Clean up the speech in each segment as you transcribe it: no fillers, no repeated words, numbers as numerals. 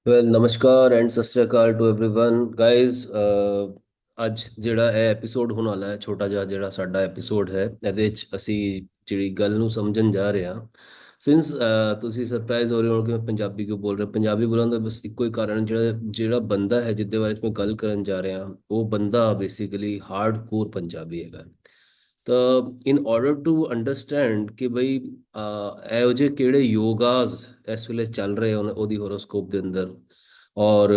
Well ਨਮਸਕਾਰ and ਸਤਿ ਸ਼੍ਰੀ ਅਕਾਲ to everyone guys. ਅੱਜ ਜਿਹੜਾ ਇਹ ਐਪੀਸੋਡ ਹੋਣ ਵਾਲਾ ਹੈ, ਛੋਟਾ ਜਿਹਾ ਜਿਹੜਾ ਸਾਡਾ ਐਪੀਸੋਡ ਹੈ, ਇਹਦੇ ਵਿੱਚ ਅਸੀਂ ਜਿਹੜੀ ਗੱਲ ਨੂੰ ਸਮਝਣ ਜਾ ਰਹੇ ਹਾਂ। ਸਿੰਸ ਤੁਸੀਂ ਸਰਪ੍ਰਾਈਜ਼ ਹੋ ਰਹੇ ਹੋ ਕਿ ਮੈਂ ਪੰਜਾਬੀ ਕਿਉਂ ਬੋਲ ਰਿਹਾ। ਪੰਜਾਬੀ ਬੋਲਣ ਦਾ ਬਸ ਇੱਕੋ ਹੀ ਕਾਰਨ, ਜਿਹੜਾ ਜਿਹੜਾ ਬੰਦਾ ਹੈ ਜਿਹਦੇ ਬਾਰੇ 'ਚ ਮੈਂ ਗੱਲ ਕਰਨ ਜਾ ਰਿਹਾ, ਉਹ ਬੰਦਾ ਬੇਸਿਕਲੀ ਹਾਰਡ ਕੋਰ ਪੰਜਾਬੀ ਹੈਗਾ। ਤਾਂ ਇਨ ਆਰਡਰ ਟੂ ਅੰਡਰਸਟੈਂਡ ਕਿ ਬਈ ਇਹੋ ਜਿਹੇ ਕਿਹੜੇ ਯੋਗਾਸ ਇਸ ਵੇਲੇ ਚੱਲ ਰਹੇ ਹਨ ਉਹਦੀ ਹੋਰੋਸਕੋਪ ਦੇ ਅੰਦਰ, ਔਰ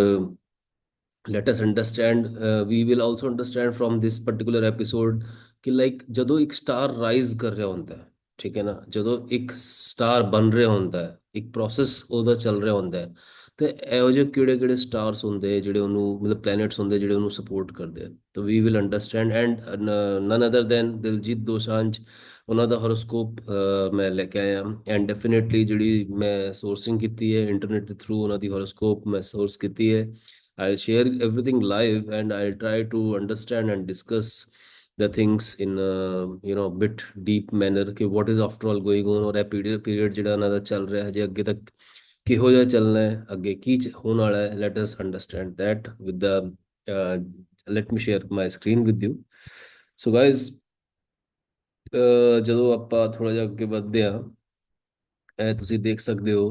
let us understand, we will also understand from this particular episode ਕਿ ਲਾਈਕ ਜਦੋਂ ਇੱਕ ਸਟਾਰ ਰਾਈਜ਼ ਕਰ ਰਿਹਾ ਹੁੰਦਾ ਹੈ, ਠੀਕ ਹੈ ਨਾ, ਜਦੋਂ ਇੱਕ ਸਟਾਰ ਬਣ ਰਿਹਾ ਹੁੰਦਾ ਹੈ, ਇੱਕ ਪ੍ਰੋਸੈਸ ਉਹਦਾ ਚੱਲ ਰਿਹਾ ਹੁੰਦਾ ਹੈ, ਤੇ ਇਹੋ ਜਿਹੇ ਕਿਹੜੇ ਕਿਹੜੇ ਸਟਾਰਸ ਹੁੰਦੇ ਜਿਹੜੇ ਉਹਨੂੰ, ਮਤਲਬ ਪਲੈਨਟਸ ਹੁੰਦੇ ਜਿਹੜੇ ਉਹਨੂੰ ਸਪੋਰਟ ਕਰਦੇ ਆ। ਤਾਂ we will understand and none other than Diljit Dosanjh, ਉਹਨਾਂ ਦਾ ਹੋਰੋਸਕੋਪ ਮੈਂ ਲੈ ਕੇ ਆਇਆ। ਐਂਡ ਡੈਫੀਨੇਟਲੀ ਜਿਹੜੀ ਮੈਂ ਸੋਰਸਿੰਗ ਕੀਤੀ ਹੈ ਇੰਟਰਨੈਟ ਦੇ ਥਰੂ, ਉਹਨਾਂ ਦੀ ਹੋਰੋਸਕੋਪ ਮੈਂ ਸੋਰਸ ਕੀਤੀ ਹੈ। I'll share everything live and I'll try to understand and discuss the things in bit deep manner ਕਿ what is after all going on, ਔਰ ਇਹ ਪੀਰੀਅਡ ਜਿਹੜਾ ਉਹਨਾਂ ਦਾ ਚੱਲ ਰਿਹਾ ਹੈ ਜੇ ਅੱਗੇ ਤੱਕ ਕਿਹੋ ਜਿਹਾ ਚੱਲਣਾ ਹੈ, ਅੱਗੇ ਕੀ ਹੋਣ ਵਾਲਾ ਹੈ। Let us understand that with the uh, let me share my screen with you. So guys, ਜਦੋਂ ਆਪਾਂ ਥੋੜਾ ਜਿਹਾ ਅੱਗੇ ਵੱਧਦੇ ਹਾਂ, ਇਹ ਤੁਸੀਂ ਦੇਖ ਸਕਦੇ ਹੋ।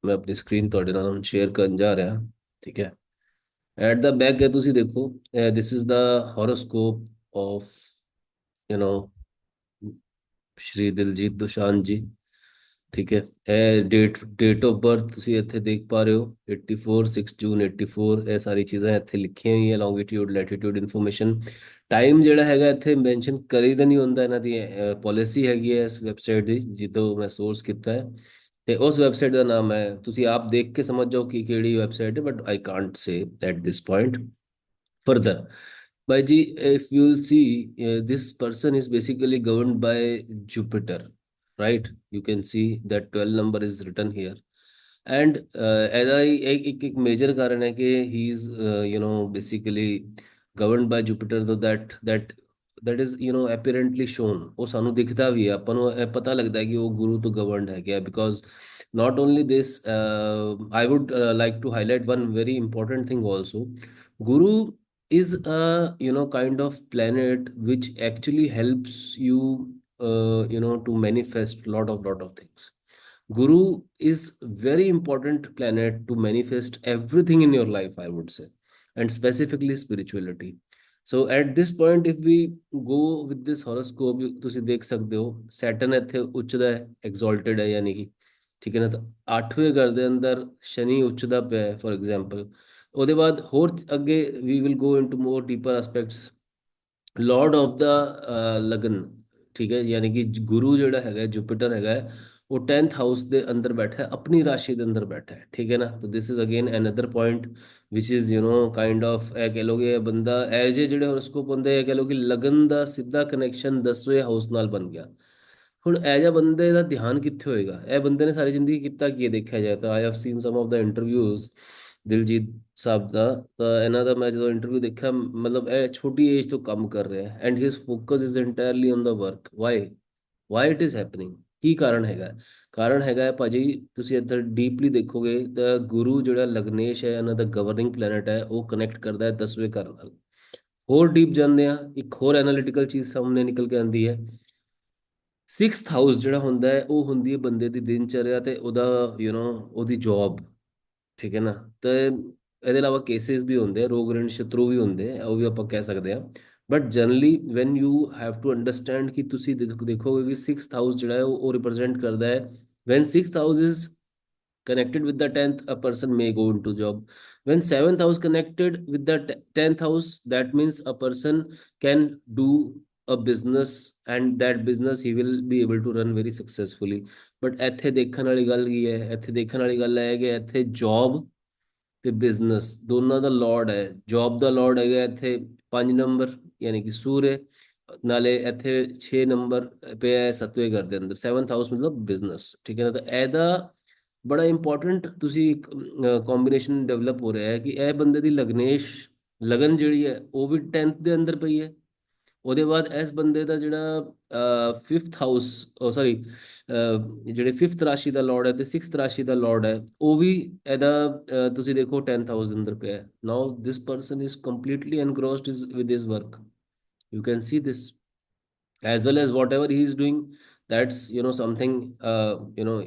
ਮੈਂ ਆਪਣੀ ਸਕਰੀਨ ਤੁਹਾਡੇ ਨਾਲ ਹੁਣ ਸ਼ੇਅਰ ਕਰਨ ਜਾ ਰਿਹਾ, ਠੀਕ ਹੈ। ਐਟ ਦਾ ਬੈਕ ਹੈ, ਤੁਸੀਂ ਦੇਖੋ, this is the horoscope of you know Shri Diljit Dosanjh ji, ਠੀਕ ਹੈ। ਇਹ ਡੇਟ ਆਫ ਬਰਥ ਤੁਸੀਂ ਇੱਥੇ ਦੇਖ ਪਾ ਰਹੇ ਹੋ, 84 6 ਜੂਨ 84। ਇਹ ਸਾਰੀ ਚੀਜ਼ਾਂ ਇੱਥੇ ਲਿਖੀਆਂ ਹੋਈਆਂ, ਲੌਂਗੀਟਿਊਡ ਲੈਟੀਟਿਊਡ ਇਨਫੋਰਮੇਸ਼ਨ। ਟਾਈਮ ਜਿਹੜਾ ਹੈਗਾ ਇੱਥੇ ਮੈਂਸ਼ਨ ਕਰੀ ਦਾ ਨਹੀਂ ਹੁੰਦਾ, ਇਹਨਾਂ ਦੀ ਪਾਲਿਸੀ ਹੈਗੀ ਹੈ ਇਸ ਵੈਬਸਾਈਟ ਦੀ ਜਿੱਦੋਂ ਮੈਂ ਸੋਰਸ ਕੀਤਾ ਹੈ। ਤੇ ਉਸ ਵੈਬਸਾਈਟ ਦਾ ਨਾਮ ਹੈ, ਤੁਸੀਂ ਆਪ ਦੇਖ ਕੇ ਸਮਝ ਜਾਓ ਕਿ ਕਿਹੜੀ ਵੈਬਸਾਈਟ ਹੈ, but I can't say at this point further. Baiji, if you will see, this person is basically governed by Jupiter, right? You can see that 12 number is written here. And as I एक major कारण है कि he is basically governed by Jupiter, so that is apparently shown, ਉਹ ਸਾਨੂੰ ਦਿਖਦਾ ਵੀ ਹੈ, ਆਪਾਂ ਨੂੰ ਇਹ ਪਤਾ ਲੱਗਦਾ ਹੈ ਕਿ ਉਹ ਗੁਰੂ ਤੋਂ governed ਹੈ ਗਿਆ। Because not only this, I would like to highlight one very important thing also. Guru is a kind of planet which actually helps you to manifest lot of things. Guru is very important planet to manifest everything in your life, I would say, and specifically spirituality. So at this point, if we go with this horoscope, ਤੁਸੀਂ ਦੇਖ ਸਕਦੇ ਹੋ Saturn ਇੱਥੇ ਉੱਚਦਾ ਹੈ, ਐਗਜ਼alted ਹੈ, ਯਾਨੀ ਕਿ ਠੀਕ ਹੈ ਨਾ। ਤਾਂ 8ਵੇਂ ਘਰ ਦੇ ਅੰਦਰ ਸ਼ਨੀ ਉੱਚਦਾ ਪਿਆ ਹੈ ਫॉर ਐਗਜ਼ਾਮਪਲ। ਉਹਦੇ ਬਾਅਦ ਹੋਰ ਅੱਗੇ ਵੀ will go into more deeper aspects. Lord of the lagna, ਠੀਕ ਹੈ, ਯਾਨੀ ਕਿ ਗੁਰੂ ਜਿਹੜਾ ਹੈਗਾ ਜੁਪੀਟਰ ਹੈਗਾ ਹੈ, ਉਹ 10th ਹਾਊਸ ਦੇ ਅੰਦਰ ਬੈਠਾ ਹੈ, ਆਪਣੀ ਰਾਸ਼ੀ ਦੇ ਅੰਦਰ ਬੈਠਾ ਹੈ, ਠੀਕ ਹੈ ਨਾ। ਤਾਂ this is again another point which is kind of, ਇਹ ਕਹਿ ਲੋਗੇ ਇਹ ਬੰਦਾ, ਇਹ ਜਿਹੇ ਜਿਹੜੇ ਹੋਰੋਸਕੋਪ ਹੁੰਦੇ, ਇਹ ਕਹਿ ਲੋ ਕਿ ਲਗਨ ਦਾ ਸਿੱਧਾ ਕਨੈਕਸ਼ਨ 10ਵੇਂ ਹਾਊਸ ਨਾਲ ਬਣ ਗਿਆ। ਹੁਣ ਇਹ ਜਿਹਾ ਬੰਦੇ ਦਾ ਧਿਆਨ ਕਿੱਥੇ ਹੋਏਗਾ? ਇਹ ਬੰਦੇ ਨੇ ਸਾਰੀ ਜ਼ਿੰਦਗੀ ਕੀਤਾ ਕੀ ਹੈ ਦੇਖਿਆ ਜਾਏ ਤਾਂ। I have seen some of the interviews Diljit sahib ਦਾ। ਤਾਂ ਇਹਨਾਂ ਦਾ ਮੈਂ ਜਦੋਂ ਇੰਟਰਵਿਊ ਦੇਖਿਆ, ਮਤਲਬ ਇਹ ਛੋਟੀ ਏਜ ਤੋਂ ਕੰਮ ਕਰ ਰਿਹਾ ਹੈ and his focus is entirely on the work. Why it is happening? ਕੀ ਕਾਰਨ ਹੈਗਾ? ਕਾਰਨ ਹੈਗਾ ਹੈ ਭਾਜੀ, ਤੁਸੀਂ ਇੱਧਰ ਡੀਪਲੀ ਦੇਖੋਗੇ ਤਾਂ ਗੁਰੂ ਜਿਹੜਾ ਲਗਨੇਸ਼ ਹੈ, ਇਹਨਾਂ ਦਾ ਗਵਰਨਿੰਗ ਪਲੈਨਟ ਹੈ, ਉਹ ਕਨੈਕਟ ਕਰਦਾ ਹੈ 10ਵੇਂ ਘਰ ਨਾਲ। ਹੋਰ ਡੀਪ ਜਾਂਦੇ ਆ, ਇੱਕ ਹੋਰ ਐਨਾਲਿਟੀਕਲ ਚੀਜ਼ ਸਾਹਮਣੇ ਨਿਕਲ ਕੇ ਆਉਂਦੀ ਹੈ। 6th ਹਾਊਸ ਜਿਹੜਾ ਹੁੰਦਾ ਹੈ, ਉਹ ਹੁੰਦੀ ਹੈ ਬੰਦੇ ਦੀ ਦਿਨਚਰਿਆ ਤੇ ਉਹਦਾ ਉਹਦੀ ਜੌਬ, ਠੀਕ ਹੈ ਨਾ। ਤੇ ਇਹਦੇ ਇਲਾਵਾ ਕੇਸਿਸ ਵੀ ਹੁੰਦੇ ਆ, ਰੋਗ ਰਣ ਸ਼ਤਰੂ ਵੀ ਹੁੰਦੇ ਆ, ਉਹ ਵੀ ਆਪਾਂ ਕਹਿ ਸਕਦੇ ਹਾਂ। But generally when you have to understand ਕਿ ਤੁਸੀਂ ਦੇਖੋਗੇ ਕਿ 6th ਹਾਊਸ ਜਿਹੜਾ ਹੈ ਉਹ ਰਿਪਰੈਜ਼ੈਂਟ ਕਰਦਾ ਹੈ, when 6th house is connected with the 10th, a person may go into job. When 7th house connected with the 10th house, that means a person can do a business, and that business he will be able to run very successfully. But ਇੱਥੇ ਦੇਖਣ ਵਾਲੀ ਗੱਲ ਕੀ ਹੈ? ਇੱਥੇ ਦੇਖਣ ਵਾਲੀ ਗੱਲ ਹੈ ਕਿ ਇੱਥੇ ਜੌਬ ਤੇ ਬਿਜ਼ਨਸ ਦੋਨਾਂ ਦਾ ਲਾਰਡ ਹੈ। ਜੌਬ ਦਾ ਲਾਰਡ ਹੈਗਾ ਇੱਥੇ 5 ਨੰਬਰ, ਯਾਨੀ ਕਿ ਸੂਰਯ। ਨਾਲੇ ਇੱਥੇ 6 ਨੰਬਰ ਪਿਆ ਹੈ 7ਵੇਂ ਘਰ ਦੇ ਅੰਦਰ, 7th ਹਾਊਸ ਮਤਲਬ ਬਿਜ਼ਨਸ, ਠੀਕ ਹੈ ਨਾ। ਤਾਂ ਇਹਦਾ ਬੜਾ ਇੰਪੋਰਟੈਂਟ ਤੁਸੀਂ ਇੱਕ ਕੰਬੀਨੇਸ਼ਨ ਡਿਵੈਲਪ ਹੋ ਰਿਹਾ ਹੈ ਕਿ ਇਹ ਬੰਦੇ ਦੀ ਲਗਨੇਸ਼ ਲਗਨ ਜਿਹੜੀ ਹੈ ਉਹ ਵੀ 10th ਦੇ ਅੰਦਰ ਪਈ ਹੈ, ਉਹਦੇ ਬਾਅਦ ਇਸ ਬੰਦੇ ਦਾ ਜਿਹੜਾ 5th ਹਾਊਸ, ਉਹ ਸੌਰੀ, ਜਿਹੜੇ 5th ਰਾਸ਼ੀ ਦਾ ਲਾਰਡ ਹੈ ਤੇ 6th ਰਾਸ਼ੀ ਦਾ ਲਾਰਡ ਹੈ, ਉਹ ਵੀ ਇਹਦਾ ਤੁਸੀਂ ਦੇਖੋ 10th ਹਾਊਸ ਦੇ ਅੰਦਰ ਪਿਆ ਹੈ। Now this person is completely engrossed with his work, you can see this, as well as whatever he is doing, that's something,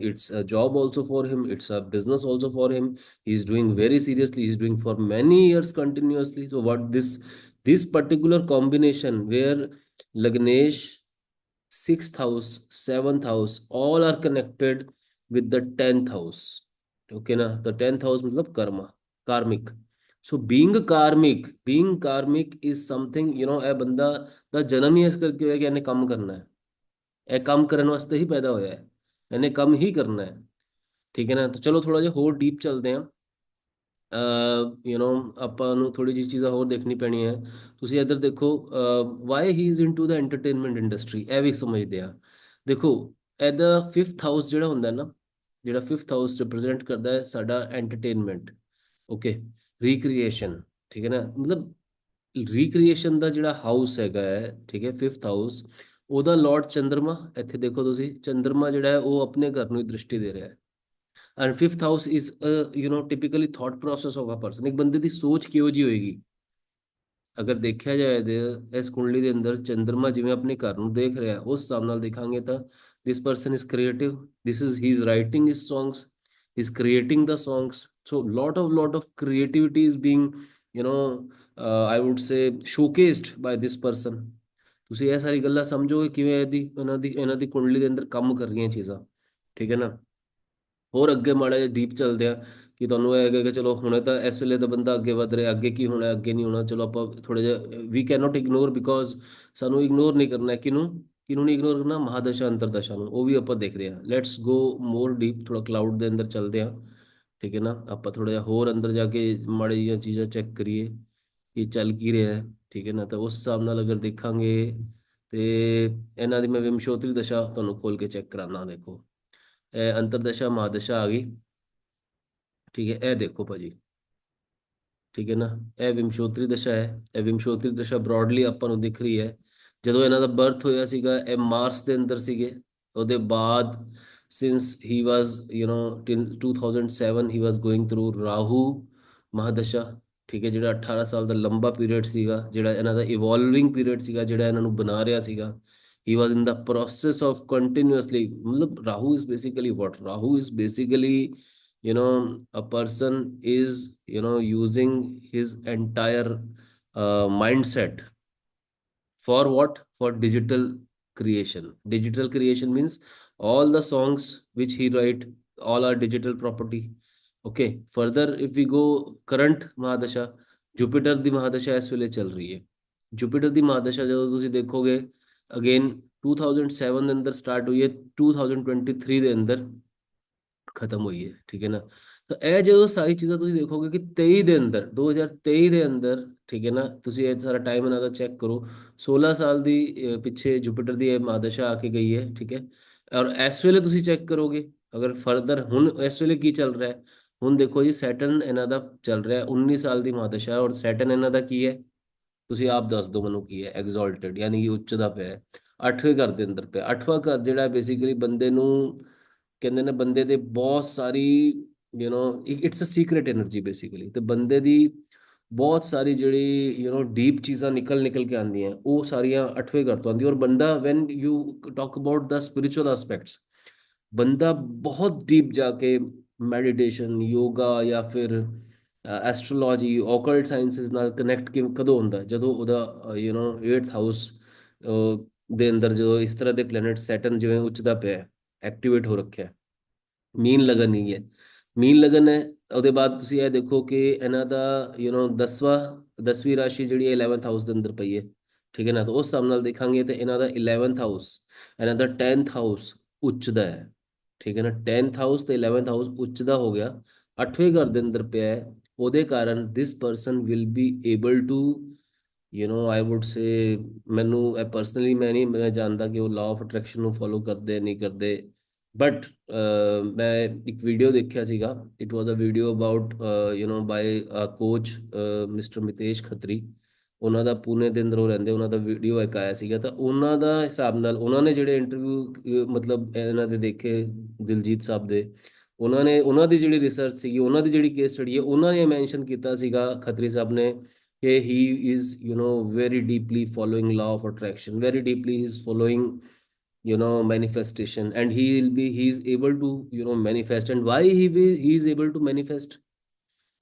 it's a job also for him, it's a business also for him. He's doing very seriously, he's doing for many years continuously. So what this particular combination where Lagnesh, 6th house, 7th house, all are connected with the 10th house. Okay na, the 10th house matlab karma, karmic. So being karmic is something, ਇਹ ਬੰਦਾ ਦਾ ਜਨਮ ਹੀ ਇਸ ਕਰਕੇ ਹੋਇਆ ਕਿ ਇਹਨੇ ਕੰਮ ਕਰਨਾ ਹੈ, ਇਹ ਕੰਮ ਕਰਨ ਵਾਸਤੇ ਹੀ ਪੈਦਾ ਹੋਇਆ ਹੈ, ਇਹਨੇ ਕੰਮ ਹੀ ਕਰਨਾ ਹੈ। ਠੀਕ ਹੈ ਨਾ, ਤਾਂ ਚਲੋ ਥੋੜਾ ਜਿਹਾ ਹੋਰ ਡੀਪ ਚੱਲਦੇ ਹਾਂ। ਆਪਾਂ ਨੂੰ ਥੋੜੀ ਜਿਹੀ ਚੀਜ਼ਾਂ ਹੋਰ ਦੇਖਣੀ ਪੈਣੀ ਹੈ। ਤੁਸੀਂ ਇੱਧਰ ਦੇਖੋ, Y he is into the entertainment industry, ਇਹ ਵੀ ਸਮਝਦੇ ਆ। ਦੇਖੋ, ਇਹਦਾ 5th ਹਾਊਸ ਜਿਹੜਾ ਹੁੰਦਾ ਨਾ, ਜਿਹੜਾ 5th ਹਾਊਸ ਰਿਪਰੈਜ਼ੈਂਟ ਕਰਦਾ ਹੈ ਸਾਡਾ ਐਂਟਰਟੇਨਮੈਂਟ, ਓਕੇ, ਰੀਕ੍ਰੀਏਸ਼ਨ। ਠੀਕ ਹੈ ਨਾ, ਮਤਲਬ ਰੀਕ੍ਰੀਏਸ਼ਨ ਦਾ ਜਿਹੜਾ ਹਾਊਸ ਹੈਗਾ ਹੈ, ਠੀਕ ਹੈ, 5th ਹਾਊਸ, ਉਹਦਾ ਲਾਰਡ ਚੰਦਰਮਾ, ਇੱਥੇ ਦੇਖੋ ਤੁਸੀਂ, ਚੰਦਰਮਾ ਜਿਹੜਾ ਹੈ ਉਹ ਆਪਣੇ ਘਰ ਨੂੰ ਹੀ ਦ੍ਰਿਸ਼ਟੀ ਦੇ ਰਿਹਾ ਹੈ। And 5th house is typically thought process of a person, ਇੱਕ ਬੰਦੇ ਦੀ ਸੋਚ ਕਿਹੋ ਜਿਹੀ ਹੋਏਗੀ। ਅਗਰ ਦੇਖਿਆ ਜਾਏ ਤੇ ਇਸ ਕੁੰਡਲੀ ਦੇ ਅੰਦਰ ਚੰਦਰਮਾ ਜਿਵੇਂ ਆਪਣੇ ਘਰ ਨੂੰ ਦੇਖ ਰਿਹਾ, ਉਸ ਹਿਸਾਬ ਨਾਲ ਦੇਖਾਂਗੇ ਤਾਂ ਦਿਸ person is creative, this is he is writing his songs, he is creating the songs. So lot of creativity is being, I would say, showcased by this person। ਤੁਸੀਂ ਇਹ ਸਾਰੀ ਗੱਲਾਂ ਸਮਝੋਗੇ ਕਿਵੇਂ ਇਹਨਾਂ ਦੀ ਕੁੰਡਲੀ ਦੇ ਅੰਦਰ ਕੰਮ ਕਰ ਰਹੀਆਂ ਚੀਜ਼ਾਂ। ਠੀਕ ਹੈ ਨਾ, ਹੋਰ ਅੱਗੇ ਮਾੜਾ ਜਿਹਾ ਡੀਪ ਚੱਲਦੇ ਆ, ਕਿ ਤੁਹਾਨੂੰ ਇਹ ਹੈਗਾ ਕਿ ਚਲੋ ਹੁਣੇ ਤਾਂ ਇਸ ਵੇਲੇ ਤਾਂ ਬੰਦਾ ਅੱਗੇ ਵਧ ਰਿਹਾ, ਅੱਗੇ ਕੀ ਹੋਣਾ ਅੱਗੇ ਨਹੀਂ ਹੋਣਾ, ਚਲੋ ਆਪਾਂ ਥੋੜਾ ਜਿਹਾ we can not ignore, because ਸਾਨੂੰ ਇਗਨੋਰ ਨਹੀਂ ਕਰਨਾ। ਕਿਹਨੂੰ ਕਿਹਨੂੰ ਨਹੀਂ ਇਗਨੋਰ ਕਰਨਾ? ਮਹਾਦਸ਼ਾ ਅੰਤਰਦਸ਼ਾ ਨੂੰ, ਉਹ ਵੀ ਆਪਾਂ ਦੇਖਦੇ ਹਾਂ। ਲੈਟਸ ਗੋ ਮੋਰ ਡੀਪ, ਥੋੜਾ ਕਲਾਊਡ ਦੇ ਅੰਦਰ ਚੱਲਦੇ ਹਾਂ। ਠੀਕ ਹੈ ਨਾ, ਆਪਾਂ ਥੋੜਾ ਜਿਹਾ ਹੋਰ ਅੰਦਰ ਜਾ ਕੇ ਮਾੜੀ ਜਿਹੀਆਂ ਚੀਜ਼ਾਂ ਚੈੱਕ ਕਰੀਏ ਕਿ ਚੱਲ ਕੀ ਰਿਹਾ ਹੈ। ਠੀਕ ਹੈ ਨਾ, ਤਾਂ ਉਸ ਹਿਸਾਬ ਨਾਲ ਅਗਰ ਦੇਖਾਂਗੇ ਤੇ ਇਹਨਾਂ ਦੀ ਮੈਂ ਵਿਮਸ਼ੋਤਰੀ ਦਸ਼ਾ ਤੁਹਾਨੂੰ ਖੋਲ ਕੇ ਚੈੱਕ ਕਰਾਉਣਾ। ਦੇਖੋ, ਇਹ ਅੰਤਰਦਸ਼ਾ ਮਹਾਦਸ਼ਾ ਆ ਗਈ। ਠੀਕ ਹੈ, ਇਹ ਦੇਖੋ ਭਾਜੀ। ਠੀਕ ਹੈ ਨਾ, ਇਹ ਵਿਮਸ਼ੋਤਰੀ ਦਸ਼ਾ ਹੈ। ਇਹ ਵਿਮਸ਼ੋਤਰੀ ਦਸ਼ਾ ਬ੍ਰੌਡਲੀ ਆਪਾਂ ਨੂੰ ਦਿਖ ਰਹੀ ਹੈ। ਜਦੋਂ ਇਹਨਾਂ ਦਾ ਬਰਥ ਹੋਇਆ ਸੀਗਾ, ਇਹ ਮਾਰਸ ਦੇ ਅੰਦਰ ਸੀਗੇ। ਉਹਦੇ ਬਾਅਦ ਸਿੰਸ ਹੀ ਵਾਜ਼ ਟਿਲ 2007 ਹੀ ਵਾਜ਼ ਗੋਇੰਗ ਥਰੂ ਰਾਹੂ ਮਹਾਦਸ਼ਾ। ਠੀਕ ਹੈ, ਜਿਹੜਾ 18 ਸਾਲ ਦਾ ਲੰਬਾ ਪੀਰੀਅਡ ਸੀਗਾ, ਜਿਹੜਾ ਇਹਨਾਂ ਦਾ ਇਵੋਲਵਿੰਗ ਪੀਰੀਅਡ ਸੀਗਾ, ਜਿਹੜਾ ਇਹਨਾਂ ਨੂੰ ਬਣਾ ਰਿਹਾ ਸੀਗਾ। he was in the process of continuously, matlab Rahu is basically what? Rahu is basically, a person is, using his entire mindset for what? For digital creation. Digital creation means all the songs which he write, all are digital property। okay, further if we go, current mahadasha, Jupiter ਦੀ ਮਹਾਦਸ਼ਾ ਇਸ ਵੇਲੇ ਚੱਲ ਰਹੀ ਹੈ। Jupiter ਦੀ ਮਹਾਦਸ਼ਾ ਜਦੋਂ ਤੁਸੀਂ ਦੇਖੋਗੇ, ਅਗੇਨ 2007 ਦੇ ਅੰਦਰ ਸਟਾਰਟ ਹੋਈ ਹੈ, 2023 ਦੇ ਅੰਦਰ ਖਤਮ ਹੋਈ ਹੈ। ਠੀਕ ਹੈ ਨਾ, ਤਾਂ ਇਹ ਜਦੋਂ ਸਾਰੀ ਚੀਜ਼ਾਂ ਤੁਸੀਂ ਦੇਖੋਗੇ ਕਿ 23 ਦੇ ਅੰਦਰ, 2023 ਦੇ ਅੰਦਰ, ਠੀਕ ਹੈ ਨਾ, ਤੁਸੀਂ ਇਹ ਸਾਰਾ ਟਾਈਮ ਇਹਨਾਂ ਦਾ ਚੈੱਕ ਕਰੋ, 16 ਸਾਲ ਦੀ ਪਿੱਛੇ ਜੁਪੀਟਰ ਦੀ ਇਹ ਮਹਾਦਸ਼ਾ ਆ ਕੇ ਗਈ ਹੈ। ਠੀਕ ਹੈ, ਔਰ ਇਸ ਵੇਲੇ ਤੁਸੀਂ ਚੈੱਕ ਕਰੋਗੇ, ਅਗਰ ਫਰਦਰ ਹੁਣ ਇਸ ਵੇਲੇ ਕੀ ਚੱਲ ਰਿਹਾ ਹੈ, ਹੁਣ ਦੇਖੋ ਜੀ, ਸੈਟਰਨ ਇਹਨਾਂ ਦਾ ਚੱਲ ਰਿਹਾ 19 ਸਾਲ ਦੀ ਮਹਾਦਸ਼ਾ, ਔਰ ਸੈਟਰਨ ਇਹਨਾਂ ਦਾ ਕੀ ਹੈ, ਤੁਸੀਂ ਆਪ ਦੱਸ ਦਿਓ ਮੈਨੂੰ ਕੀ ਹੈ? ਐਗਜ਼ੋਲਟਡ, ਯਾਨੀ ਕਿ ਉੱਚ ਦਾ ਪਿਆ ਹੈ, 8ਵੇਂ ਘਰ ਦੇ ਅੰਦਰ ਪਿਆ। 8ਵਾਂ ਘਰ ਜਿਹੜਾ ਬੇਸਿਕਲੀ ਬੰਦੇ ਨੂੰ ਕਹਿੰਦੇ ਨੇ, ਬੰਦੇ ਦੇ ਬਹੁਤ ਸਾਰੀ it's a secret energy basically, ਤੇ ਬੰਦੇ ਦੀ ਬਹੁਤ ਸਾਰੀ ਜਿਹੜੀ ਡੀਪ ਚੀਜ਼ਾਂ ਨਿਕਲ ਨਿਕਲ ਕੇ ਆਉਂਦੀਆਂ, ਉਹ ਸਾਰੀਆਂ 8ਵੇਂ ਘਰ ਤੋਂ ਆਉਂਦੀ। ਔਰ ਬੰਦਾ when you talk about the spiritual aspects, ਬੰਦਾ ਬਹੁਤ ਡੀਪ ਜਾ ਕੇ ਮੈਡੀਟੇਸ਼ਨ, ਯੋਗਾ ਜਾਂ ਫਿਰ ਐਸਟਰੋਲੋਜੀ, ਓਕਲਟ ਸਾਇੰਸਿਸ ਨਾਲ ਕਨੈਕਟ ਕਦੋਂ ਹੁੰਦਾ? ਜਦੋਂ ਉਹਦਾ 8th ਹਾਊਸ ਦੇ ਅੰਦਰ ਜਦੋਂ ਇਸ ਤਰ੍ਹਾਂ ਦੇ ਪਲੈਨਟ ਸੈਟਰਨ ਜਿਵੇਂ ਉੱਚਦਾ ਪਿਆ, ਐਕਟੀਵੇਟ ਹੋ ਰੱਖਿਆ, ਮੀਨ ਲਗਨ ਨਹੀਂ ਹੈ, ਮੀਨ ਲਗਨ ਹੈ। ਉਹਦੇ ਬਾਅਦ ਤੁਸੀਂ ਇਹ ਦੇਖੋ ਕਿ ਇਹਨਾਂ ਦਾ 10ਵੀਂ ਰਾਸ਼ੀ ਜਿਹੜੀ 11th ਹਾਊਸ ਦੇ ਅੰਦਰ ਪਈ ਹੈ। ਠੀਕ ਹੈ ਨਾ, ਤਾਂ ਉਸ ਹਿਸਾਬ ਨਾਲ ਦੇਖਾਂਗੇ ਤੇ ਇਹਨਾਂ ਦਾ 11th ਹਾਊਸ, ਇਹਨਾਂ ਦਾ 10th ਹਾਊਸ ਉੱਚ ਦਾ ਹੈ। ਠੀਕ ਹੈ ਨਾ, 10th ਹਾਊਸ ਤੇ 11th ਹਾਊਸ ਉੱਚ ਦਾ ਹੋ ਗਿਆ, 8ਵੇਂ ਘਰ ਦੇ ਅੰਦਰ ਪਿਆ ਹੈ। ਉਹਦੇ ਕਾਰਨ this person will be able to, I would say, ਮੈਨੂੰ ਇਹ ਪਰਸਨਲੀ ਮੈਂ ਜਾਣਦਾ ਕਿ ਉਹ ਲਾਅ ਆਫ ਅਟਰੈਕਸ਼ਨ ਨੂੰ ਫੋਲੋ ਕਰਦੇ ਨਹੀਂ ਕਰਦੇ, ਬਟ ਮੈਂ ਇੱਕ ਵੀਡੀਓ ਦੇਖਿਆ ਸੀਗਾ, it was a video about by coach mister Mitesh Khatri. ਉਹਨਾਂ ਦਾ ਪੂਨੇ ਦੇ ਅੰਦਰ ਉਹ ਰਹਿੰਦੇ, ਉਹਨਾਂ ਦਾ ਵੀਡੀਓ ਇੱਕ ਆਇਆ ਸੀਗਾ, ਤਾਂ ਉਹਨਾਂ ਦਾ ਹਿਸਾਬ ਨਾਲ ਉਹਨਾਂ ਨੇ ਜਿਹੜੇ ਇੰਟਰਵਿਊ ਮਤਲਬ ਇਹਨਾਂ ਦੇ ਦੇਖੇ, ਦਿਲਜੀਤ ਸਾਹਿਬ ਦੇ, ਉਹਨਾਂ ਨੇ ਉਹਨਾਂ ਦੀ ਜਿਹੜੀ ਰਿਸਰਚ ਸੀਗੀ, ਉਹਨਾਂ ਦੀ ਜਿਹੜੀ ਕੇਸ ਸਟੱਡੀ ਹੈ, ਉਹਨਾਂ ਨੇ ਮੈਂਸ਼ਨ ਕੀਤਾ ਸੀਗਾ ਖੱਤਰੀ ਸਾਹਿਬ ਨੇ ਕਿ ਹੀ is very deeply following law of attraction, very deeply he is following manifestation, and he is able to manifest. And why he is able to manifest,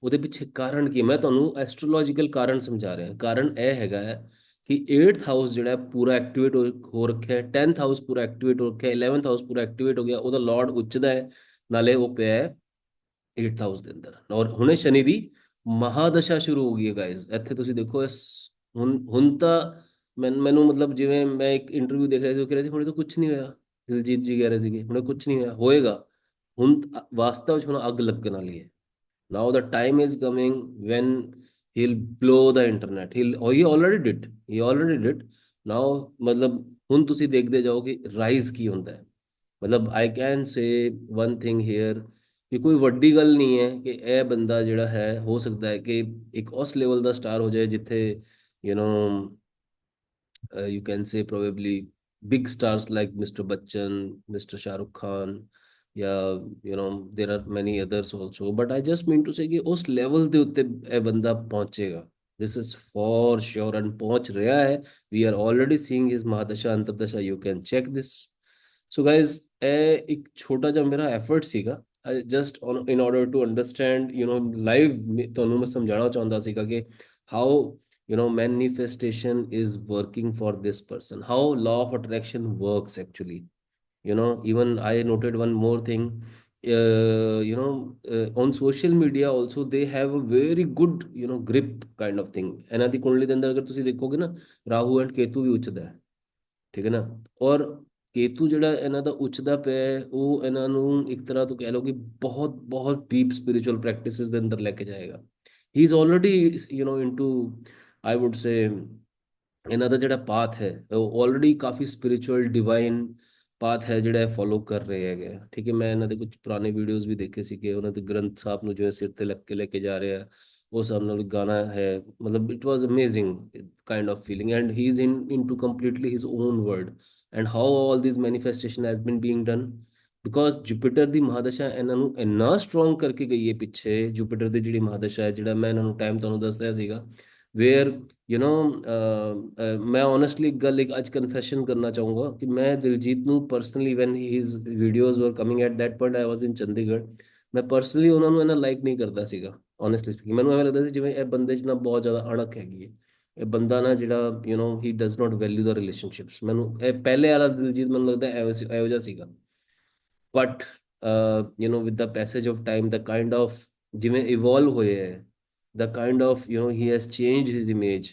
ਉਹਦੇ ਪਿੱਛੇ ਕਾਰਨ ਕੀ ਹੈ? ਮੈਂ ਤੁਹਾਨੂੰ ਐਸਟ੍ਰੋਲੋਜੀਕਲ ਕਾਰਨ ਸਮਝਾ ਰਿਹਾ। ਕਾਰਨ ਇਹ ਹੈਗਾ ਹੈ ਕਿ 8th ਹਾਊਸ ਜਿਹੜਾ ਹੈ ਪੂਰਾ ਐਕਟੀਵੇਟ ਹੋ ਰੱਖਿਆ ਹੈ, 10th ਹਾਊਸ ਪੂਰਾ ਐਕਟੀਵੇਟ ਹੋ ਰੱਖਿਆ ਹੈ, 11th ਹਾਊਸ ਪੂਰਾ ਐਕਟੀਵੇਟ ਹੋ ਗਿਆ, ਉਹਦਾ ਲਾਰਡ ਉੱਚਦਾ ਹੈ, ਨਾਲੇ ਉਹ ਪਿਆ ਹੈ 8th ਹਾਊਸ ਦੇ ਅੰਦਰ। ਔਰ ਹੁਣੇ ਸ਼ਨੀ ਦੀ ਮਹਾਦਸ਼ਾ ਸ਼ੁਰੂ ਹੋ ਗਈ ਹੈ ਗਾਇਜ਼। ਇੱਥੇ ਤੁਸੀਂ ਦੇਖੋ ਇਸ ਹੁਣ ਤਾਂ ਮੈਨੂੰ ਮਤਲਬ ਜਿਵੇਂ ਮੈਂ ਇੱਕ ਇੰਟਰਵਿਊ ਦੇਖ ਰਿਹਾ ਸੀ, ਉਹ ਕਹਿ ਰਹੇ ਸੀ ਹੁਣੇ ਤਾਂ ਕੁਝ ਨਹੀਂ ਹੋਇਆ, ਦਿਲਜੀਤ ਜੀ ਕਹਿ ਰਹੇ ਸੀਗੇ ਹੁਣੇ ਕੁਝ ਨਹੀਂ ਹੋਇਆ, ਹੋਏਗਾ। ਹੁਣ ਵਾਸਤਵ 'ਚ ਹੁਣ ਅੱਗ ਲੱਗਣ ਵਾਲੀ ਹੈ। Now the time is coming when he'll blow the internet. He already did. He already did. Now मतलब ਹੁਣ ਤੁਸੀਂ ਦੇਖਦੇ ਜਾਓ ਕਿ ਰਾਈਜ਼ ਕੀ ਹੁੰਦਾ ਹੈ। ਮਤਲਬ I can say one thing here ਕਿ ਕੋਈ ਵੱਡੀ ਗੱਲ ਨਹੀਂ ਹੈ ਕਿ ਇਹ ਬੰਦਾ ਜਿਹੜਾ ਹੈ ਹੋ ਸਕਦਾ ਹੈ ਕਿ ਇੱਕ ਉਸ ਲੈਵਲ ਦਾ ਸਟਾਰ ਹੋ ਜਾਏ ਜਿੱਥੇ you know you can say probably big stars like Mr. Bachchan, Mr. Shah Rukh Khan, yeah, there are many others also. But I just mean to say कि उस level ਦੇ ਉੱਤੇ ਇਹ ਬੰਦਾ ਪਹੁੰਚੇਗਾ। This is for sure and पहुंच ਰਿਹਾ है। We are already seeing his Mahadasha Antardasha. You can check this. So guys, ਇਹ ਇੱਕ ਛੋਟਾ ਜਿਹਾ ਮੇਰਾ effort ਸੀਗਾ। Just in order to understand, live ਤੁਹਾਨੂੰ ਮੈਂ ਸਮਝਾਉਣਾ ਚਾਹੁੰਦਾ ਸੀਗਾ ਕਿ how manifestation is working for this person, how law of attraction works actually. Even I noted one more thing. On social media also they have a very good grip kind of thing। ਇਹਨਾਂ ਦੀ ਕੁੰਡਲੀ ਦੇ ਅੰਦਰ ਅਗਰ ਤੁਸੀਂ ਦੇਖੋਗੇ ਨਾ, Rahu and ਕੇਤੂ ਵੀ ਉੱਚਦਾ ਹੈ, ਠੀਕ ਹੈ ਨਾ। ਔਰ ਕੇਤੂ ਜਿਹੜਾ ਇਹਨਾਂ ਦਾ ਉੱਚਦਾ ਪਿਆ ਹੈ, ਉਹ ਇਹਨਾਂ ਨੂੰ ਇੱਕ ਤਰ੍ਹਾਂ ਤੋਂ ਕਹਿ ਲਓ ਕਿ ਬਹੁਤ ਬਹੁਤ ਡੀਪ ਸਪਿਰਿਚੁਅਲ ਪ੍ਰੈਕਟਿਸਿਸ ਦੇ ਅੰਦਰ ਲੈ ਕੇ ਜਾਏਗਾ। ਹੀ ਇਜ਼ ਆਲਰੇਡੀ ਇਨਟੂ, ਆਈ વુਡ ਸੇ, ਇਹਨਾਂ ਦਾ ਜਿਹੜਾ ਪਾਥ ਹੈ ਉਹ ਆਲਰੇਡੀ ਕਾਫੀ ਸਪਿਰਿਚੁਅਲ ਡਿਵਾਈਨ ਪਾਥ ਹੈ ਜਿਹੜਾ ਫੋਲੋ ਕਰ ਰਹੇ ਹੈਗੇ ਆ, ਠੀਕ ਹੈ। ਮੈਂ ਇਹਨਾਂ ਦੇ ਕੁਝ ਪੁਰਾਣੇ ਵੀਡੀਓਜ਼ ਵੀ ਦੇਖੇ ਸੀ ਕਿ ਉਹਨਾਂ ਦੇ ਗ੍ਰੰਥ ਸਾਹਿਬ ਨੂੰ ਜਿਵੇਂ ਸਿਰ ਤੇ ਲੱਗ ਕੇ ਲੈ ਕੇ ਜਾ ਰਹੇ ਆ, ਉਹ ਹਿਸਾਬ ਨਾਲ ਗਾਣਾ ਹੈ। ਮਤਲਬ it was amazing kind of feeling, and he is into completely his own world. And how all this manifestation has been being done because Jupiter ਦੀ ਮਹਾਦਸ਼ਾ ਇਹਨਾਂ ਨੂੰ ਇੰਨਾ ਸਟਰੋਂਗ ਕਰਕੇ ਗਈ ਹੈ ਪਿੱਛੇ। ਜੁਪੀਟਰ ਦੀ ਜਿਹੜੀ ਮਹਾਦਸ਼ਾ ਹੈ, ਜਿਹੜਾ ਮੈਂ ਇਹਨਾਂ ਨੂੰ ਟਾਈਮ ਤੁਹਾਨੂੰ ਦੱਸਿਆ ਸੀਗਾ, ਵੇਅਰ ਮੈਂ ਓਨੈਸਟਲੀ ਇੱਕ ਗੱਲ ਇੱਕ ਅੱਜ ਕਨਫੈਸ਼ਨ ਕਰਨਾ ਚਾਹੂੰਗਾ ਕਿ ਮੈਂ ਦਿਲਜੀਤ ਨੂੰ ਪਰਸਨਲੀ ਵੈਨ ਹੀਜ਼ ਵੀਡੀਓਜ਼ ਵਰ ਕਮਿੰਗ ਐਟ ਦੈਟ ਪੁਆਇੰਟ ਆਈ ਵਾਜ਼ ਇਨ ਚੰਡੀਗੜ੍ਹ, ਮੈਂ ਪਰਸਨਲੀ ਉਹਨਾਂ ਨੂੰ ਇਹਨਾਂ ਲਾਈਕ ਨਹੀਂ ਕਰਦਾ ਸੀਗਾ। ਓਨੈਸਟਲੀ ਸਪੀਕਿੰਗ ਮੈਨੂੰ ਐਵੇਂ ਲੱਗਦਾ ਸੀ ਜਿਵੇਂ ਇਹ ਬੰਦੇ 'ਚ ਨਾ ਬਹੁਤ ਜ਼ਿਆਦਾ ਅਣਖ ਹੈਗੀ ਹੈ। ਇਹ ਬੰਦਾ ਨਾ ਜਿਹੜਾ he does not value the relationships. ਮੈਨੂੰ ਇਹ ਪਹਿਲੇ ਵਾਲਾ ਦਿਲਜੀਤ ਮੈਨੂੰ ਲੱਗਦਾ ਇਹੋ ਜਿਹਾ ਸੀਗਾ। But with the passage of time, the kind of ਜਿਵੇਂ ਇਵੋਲਵ ਹੋਏ ਹੈ, the kind of he has changed his image,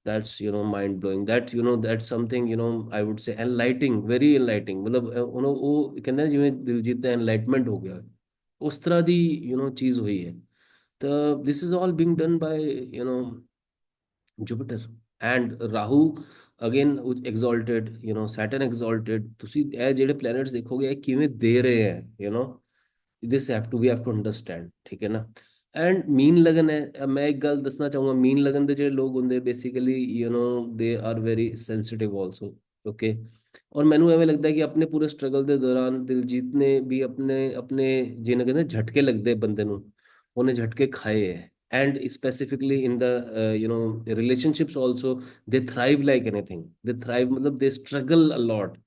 that's mind blowing, that that's something I would say enlightening, very enlightening। मतलब ਉਹ ਕਹਿੰਦੇ ਨੇ ਜਿਵੇਂ ਦਿਲਜੀਤ ਦਾ enlightenment ਹੋ ਗਿਆ, ਉਸ ਤਰ੍ਹਾਂ ਦੀ ਚੀਜ਼ ਹੋਈ ਹੈ। ਤਾਂ this is all being done by Jupiter and Rahu again exalted, Saturn exalted। ਤੁਸੀਂ ਇਹ ਜਿਹੜੇ planets ਦੇਖੋਗੇ ਇਹ ਕਿਵੇਂ ਦੇ ਰਹੇ ਹੈ, this have to we have to understand, ਠੀਕ ਹੈ ਨਾ। ਐਂਡ ਮੀਨ ਲਗਨ ਹੈ, ਮੈਂ ਇੱਕ ਗੱਲ ਦੱਸਣਾ ਚਾਹੂੰਗਾ, ਮੀਨ ਲਗਨ ਦੇ ਜਿਹੜੇ ਲੋਕ ਹੁੰਦੇ ਬੇਸਿਕਲੀ ਦੇ are very sensitive also, okay. ਔਰ ਮੈਨੂੰ ਐਵੇਂ ਲੱਗਦਾ ਕਿ ਆਪਣੇ ਪੂਰੇ ਸਟਰਗਲ ਦੇ ਦੌਰਾਨ ਦਿਲਜੀਤ ਨੇ ਵੀ ਆਪਣੇ ਆਪਣੇ ਜਿਹਨਾਂ ਕਹਿੰਦੇ ਝਟਕੇ ਲੱਗਦੇ ਬੰਦੇ ਨੂੰ, ਉਹਨੇ ਝਟਕੇ ਖਾਏ ਹੈ। And specifically in the relationships also ਦੇ ਥਰਾਈਵ ਲਾਈਕ ਐਨੀਥਿੰਗ, ਦੇ ਥਰਾਈਵ ਮਤਲਬ ਦੇ ਸਟਰਗਲ ਅ ਲੋਟ।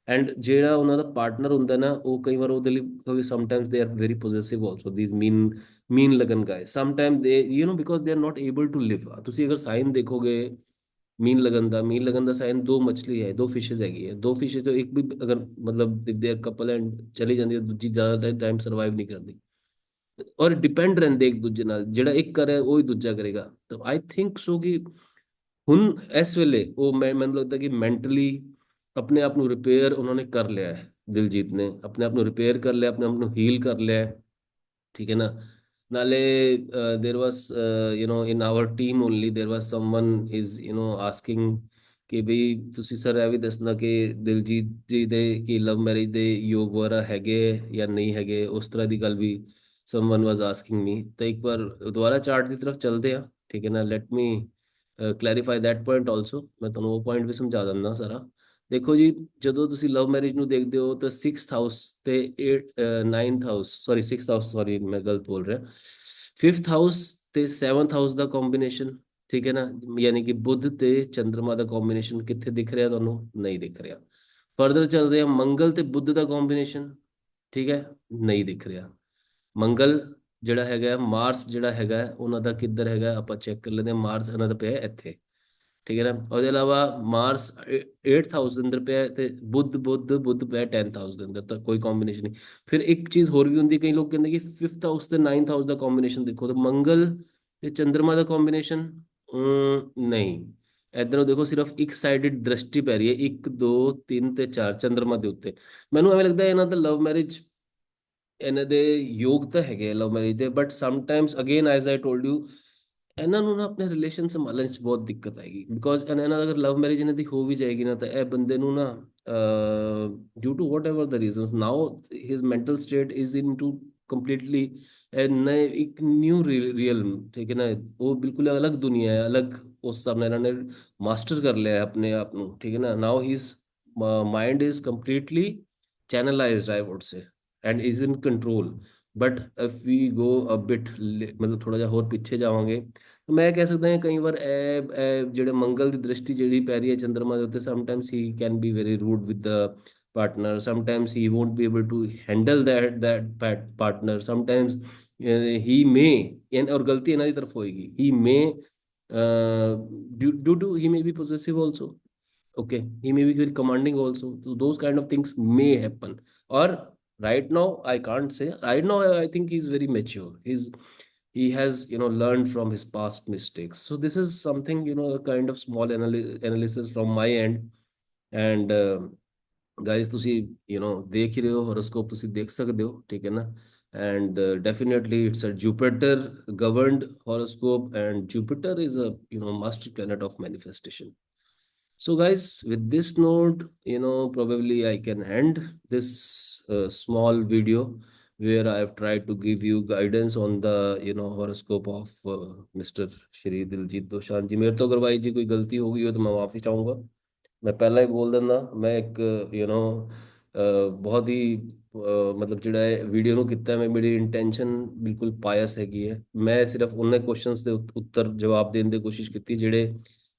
ਐਂਡ ਜਿਹੜਾ ਉਹਨਾਂ ਦਾ ਪਾਰਟਨਰ ਹੁੰਦਾ ਨਾ, ਉਹ ਕਈ ਵਾਰ ਉਹਦੇ ਲਈ sometimes they are very possessive also, these mean lagna guy sometime they because they are not able to live. ਤੁਸੀਂ ਅਗਰ ਸਾਈਨ ਦੇਖੋਗੇ ਮੀਨ ਲਗਨ ਦਾ ਸਾਈਨ ਦੋ ਮਛਲੀ ਹੈ, ਦੋ ਫਿਸ਼ेस ਹੈਗੀ ਹੈ। ਦੋ ਫਿਸ਼ेस ਤੋਂ ਇੱਕ ਵੀ ਅਗਰ ਮਤਲਬ ਦੇ ਆਰ ਕਪਲ ਐਂਡ ਚਲੀ ਜਾਂਦੀ ਹੈ, ਦੂਜੀ ਜ਼ਿਆਦਾ ਟਾਈਮ ਸਰਵਾਈਵ ਨਹੀਂ ਕਰਦੀ। ਔਰ ਡਿਪੈਂਡ ਰਹਿੰਦੇ ਇੱਕ ਦੂਜੇ ਨਾਲ, ਜਿਹੜਾ ਇੱਕ ਕਰੇ ਉਹ ਹੀ ਦੂਜਾ ਕਰੇਗਾ। ਤਾਂ ਆਈ ਥਿੰਕ ਸੋ ਕਿ ਹੁਣ ਇਸ ਵੇਲੇ ਉਹ ਮੈਨੂੰ ਲੱਗਦਾ ਕਿ ਮੈਂਟਲੀ ਆਪਣੇ ਆਪ ਨੂੰ ਰਿਪੇਅਰ ਉਹਨਾਂ ਨੇ ਕਰ ਲਿਆ ਹੈ। ਦਿਲਜੀਤ ਨੇ ਆਪਣੇ ਆਪ ਨੂੰ ਰਿਪੇਅਰ ਕਰ ਲਿਆ, ਆਪਣੇ ਆਪ ਨੂੰ ਹੀਲ ਕਰ ਲਿਆ ਹੈ, ਠੀਕ ਹੈ ਨਾ। ਨਾਲੇ there was in our team only there was someone is asking ਕਿ ਬਈ ਤੁਸੀਂ ਸਰ ਇਹ ਵੀ ਦੱਸਣਾ ਕਿ ਦਿਲਜੀਤ ਜੀ ਦੇ ਕੀ ਲਵ ਮੈਰਿਜ ਦੇ ਯੋਗ ਵਗੈਰਾ ਹੈਗੇ ਜਾਂ ਨਹੀਂ ਹੈਗੇ, ਉਸ ਤਰ੍ਹਾਂ ਦੀ ਗੱਲ ਵੀ someone was asking me। ਤਾਂ ਇੱਕ ਵਾਰ ਦੁਬਾਰਾ ਚਾਰਟ ਦੀ ਤਰਫ ਚਲਦੇ ਆ, ਠੀਕ ਹੈ ਨਾ। Let me clarify that point also. ਮੈਂ ਤੁਹਾਨੂੰ ਉਹ ਪੁਆਇੰਟ ਵੀ ਸਮਝਾ ਦਿੰਦਾ ਸਾਰਾ। ਦੇਖੋ ਜੀ, ਜਦੋਂ ਤੁਸੀਂ ਲਵ ਮੈਰਿਜ ਨੂੰ ਦੇਖਦੇ ਹੋ ਤਾਂ 6th ਹਾਊਸ ਤੇ 9th house, sorry 6th house, sorry ਮੈਂ ਗਲਤ ਬੋਲ ਰਿਹਾ, 5th ਹਾਊਸ ਤੇ 7th ਹਾਊਸ ਦਾ ਕੰਬੀਨੇਸ਼ਨ, ਠੀਕ ਹੈ ਨਾ, ਯਾਨੀ ਕਿ ਬੁੱਧ ਤੇ ਚੰਦਰਮਾ ਦਾ ਕੰਬੀਨੇਸ਼ਨ ਕਿੱਥੇ ਦਿਖ ਰਿਹਾ ਤੁਹਾਨੂੰ? ਨਹੀਂ ਦਿਖ ਰਿਹਾ। ਫਰਦਰ ਚੱਲਦੇ ਆ, ਮੰਗਲ ਤੇ ਬੁੱਧ ਦਾ ਕੰਬੀਨੇਸ਼ਨ, ਠੀਕ ਹੈ, ਨਹੀਂ ਦਿਖ ਰਿਹਾ। ਮੰਗਲ ਜਿਹੜਾ ਹੈਗਾ, ਮਾਰਸ ਜਿਹੜਾ ਹੈਗਾ ਉਹਨਾਂ ਦਾ ਕਿੱਧਰ ਹੈਗਾ, ਆਪਾਂ ਚੈੱਕ ਕਰ ਲੈਂਦੇ ਹਾਂ। ਮਾਰਸ ਇਹਨਾਂ ਦਾ ਪਿਆ ਇੱਥੇ, ਠੀਕ ਹੈ ਨਾ। ਉਹਦੇ ਇਲਾਵਾ ਮਾਰਸ 8th ਹਾਊਸ ਦੇ ਅੰਦਰ ਪਿਆ ਤੇ ਬੁੱਧ ਪਿਆ 10th ਹਾਊਸ ਦੇ ਅੰਦਰ, ਤਾਂ ਕੋਈ ਕੰਬੀਨੇਸ਼ਨ ਨਹੀਂ। ਫਿਰ ਇੱਕ ਚੀਜ਼ ਹੋਰ ਵੀ ਹੁੰਦੀ, ਕਈ ਲੋਕ ਕਹਿੰਦੇ ਕਿ 5th ਹਾਊਸ ਤੇ 9th ਹਾਊਸ ਦਾ ਕੰਬੀਨੇਸ਼ਨ ਦੇਖੋ, ਤਾਂ ਮੰਗਲ ਤੇ ਚੰਦਰਮਾ ਦਾ ਕੰਬੀਨੇਸ਼ਨ ਨਹੀਂ। ਇਧਰੋਂ ਦੇਖੋ, ਸਿਰਫ ਇੱਕ ਸਾਈਡਡ ਦ੍ਰਿਸ਼ਟੀ ਪੈ ਰਹੀ ਹੈ, 1 2 3 ਤੇ 4 ਚੰਦਰਮਾ ਦੇ ਉੱਤੇ। ਮੈਨੂੰ ਐਵੇਂ ਲੱਗਦਾ ਇਹਨਾਂ ਦਾ ਲਵ ਮੈਰਿਜ, ਇਹਨਾਂ ਦੇ ਯੋਗ ਤਾਂ ਹੈਗੇ ਲਵ ਮੈਰਿਜ ਦੇ, but sometimes again as I told you, ਇਹਨਾਂ ਨੂੰ ਨਾ ਆਪਣੇ ਰਿਲੇਸ਼ਨ ਸੰਭਾਲਣ 'ਚ ਬਹੁਤ ਦਿੱਕਤ ਆਏਗੀ। ਬਿਕੋਜ਼ ਇਹਨਾਂ ਦਾ ਅਗਰ ਲਵ ਮੈਰਿਜ ਇਹਨਾਂ ਦੀ ਹੋ ਵੀ ਜਾਏਗੀ ਨਾ, ਤਾਂ ਇਹ ਬੰਦੇ ਨੂੰ ਨਾ, due to whatever the reasons, now his mental state is into completely ਨਏ ਇੱਕ ਨਿਊ ਰੀਅਲਮ, ਠੀਕ ਹੈ ਨਾ। ਉਹ ਬਿਲਕੁਲ ਅਲੱਗ ਦੁਨੀਆ ਹੈ, ਅਲੱਗ ਉਸ ਹਿਸਾਬ ਨਾਲ ਇਹਨਾਂ ਨੇ ਮਾਸਟਰ ਕਰ ਲਿਆ ਹੈ ਆਪਣੇ ਆਪ ਨੂੰ, ਠੀਕ ਹੈ ਨਾ। Now his mind is completely channelized, I would say, and is in control। But if we go a bit, ਮਤਲਬ ਥੋੜਾ ਜਿਹਾ ਹੋਰ ਪਿੱਛੇ ਜਾਵਾਂਗੇ, ਤਾਂ ਮੈਂ ਕਹਿ ਸਕਦਾ ਹਾਂ ਕਈ ਵਾਰ ਇਹ ਜਿਹੜੇ ਮੰਗਲ ਦੀ ਦ੍ਰਿਸ਼ਟੀ ਜਿਹੜੀ ਪੈ ਰਹੀ ਹੈ ਚੰਦਰਮਾ ਦੇ ਉੱਤੇ, sometimes he can be very rude with the partner, sometimes he won't be able to handle that partner, sometimes he may, और गलती ਇਹਨਾਂ ਦੀ तरफ होएगी, he may due to he may be possessive also, okay, he may be very commanding also, so those kind of things may happen. Or right now I can't say, right now I think he's very mature, he has, learned from his past mistakes. So this is something, a kind of small analysis from my end। and guys, ਤੁਸੀਂ ਦੇਖ ਹੀ ਰਹੇ ਹੋ, horoscope ਤੁਸੀਂ ਦੇਖ ਸਕਦੇ ਹੋ, ਠੀਕ ਹੈ ਨਾ। and definitely it's a Jupiter governed horoscope, and Jupiter is a, master planet of manifestation। so guys, with this note, probably I can end this small video where I have tried to give you guidance on the, horoscope of Mr. Shri Diljit Dosanjh जी। मेरे तो अगर भाई जी कोई गलती हो गई हो तो मैं माफ़ी चाहूँगा। मैं पहला ही बोल ਦਿੰਦਾ, ਮੈਂ ਇੱਕ ਬਹੁਤ ਹੀ ਮਤਲਬ ਜਿਹੜਾ ਹੈ ਵੀਡੀਓ ਨੂੰ ਕੀਤਾ, ਮੈਂ ਮੇਰੀ ਇੰਟੈਂਸ਼ਨ ਬਿਲਕੁਲ ਪਾਇਸ ਹੈਗੀ ਹੈ। ਮੈਂ ਸਿਰਫ ਉਹਨਾਂ ਕੁਐਸਚਨਸ ਦੇ ਉੱਤਰ ਜਵਾਬ ਦੇਣ ਦੀ ਕੋਸ਼ਿਸ਼ ਕੀਤੀ ਜਿਹੜੇ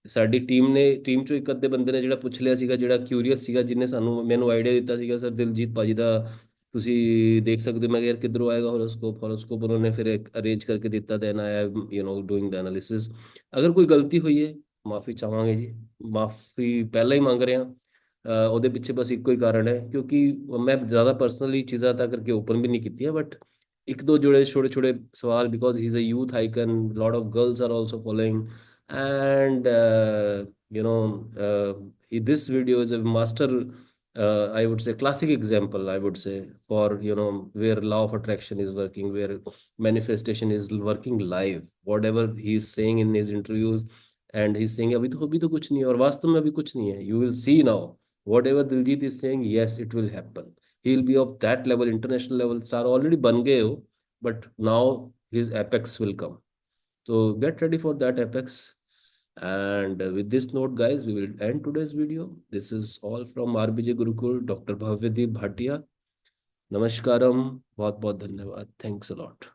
ਸਾਡੀ ਟੀਮ ਚੋਂ ਇੱਕ ਅੱਧੇ ਬੰਦੇ ਨੇ ਜਿਹੜਾ ਪੁੱਛ ਲਿਆ ਸੀਗਾ, ਜਿਹੜਾ ਕਿਊਰੀਅਸ ਸੀਗਾ, ਜਿਹਨੇ ਮੈਨੂੰ ਆਈਡੀਆ ਦਿੱਤਾ ਸੀਗਾ, ਸਰ ਦਿਲਜੀਤ ਭਾਜੀ ਦਾ ਤੁਸੀਂ ਦੇਖ ਸਕਦੇ ਹੋ। ਮੈਂ ਕਿਹਾ ਯਾਰ ਕਿੱਧਰੋਂ ਆਏਗਾ ਹੋਰੋਸਕੋਪ ਉਹਨਾਂ ਨੇ ਫਿਰ ਅਰੇਂਜ ਕਰਕੇ ਦਿੱਤਾ, then I am doing the analysis. ਅਗਰ ਕੋਈ ਗਲਤੀ ਹੋਈ ਹੈ, ਮਾਫੀ ਚਾਹਾਂਗੇ ਜੀ, ਮਾਫੀ ਪਹਿਲਾਂ ਹੀ ਮੰਗ ਰਿਹਾ। ਉਹਦੇ ਪਿੱਛੇ ਬਸ ਇੱਕੋ ਹੀ ਕਾਰਨ ਹੈ, ਕਿਉਂਕਿ ਮੈਂ ਜ਼ਿਆਦਾ ਪਰਸਨਲੀ ਚੀਜ਼ਾਂ ਤਾਂ ਕਰਕੇ ਓਪਨ ਵੀ ਨਹੀਂ ਕੀਤੀਆਂ, ਬਟ ਇੱਕ ਦੋ ਜੁੜੇ ਛੋਟੇ ਛੋਟੇ ਸਵਾਲ, because he is a youth icon, lot of girls are also following, and this video is a master, I would say classic example, I would say, for where law of attraction is working, where manifestation is working live, whatever he is saying in his interviews, and he's saying अभी तो कुछ नहीं है, और वास्तव में अभी कुछ नहीं है। You will see now whatever Diljit is saying, yes, it will happen। He'll be of that level, international level star, already बन गए हो, but now his apex will come। so get ready for that apex। and with this note, guys, we will end today's video। this is all from RBJ Gurukul, Dr. Bhavyadeep Bhatia। Namaskaram, बहुत बहुत धन्यवाद, thanks a lot।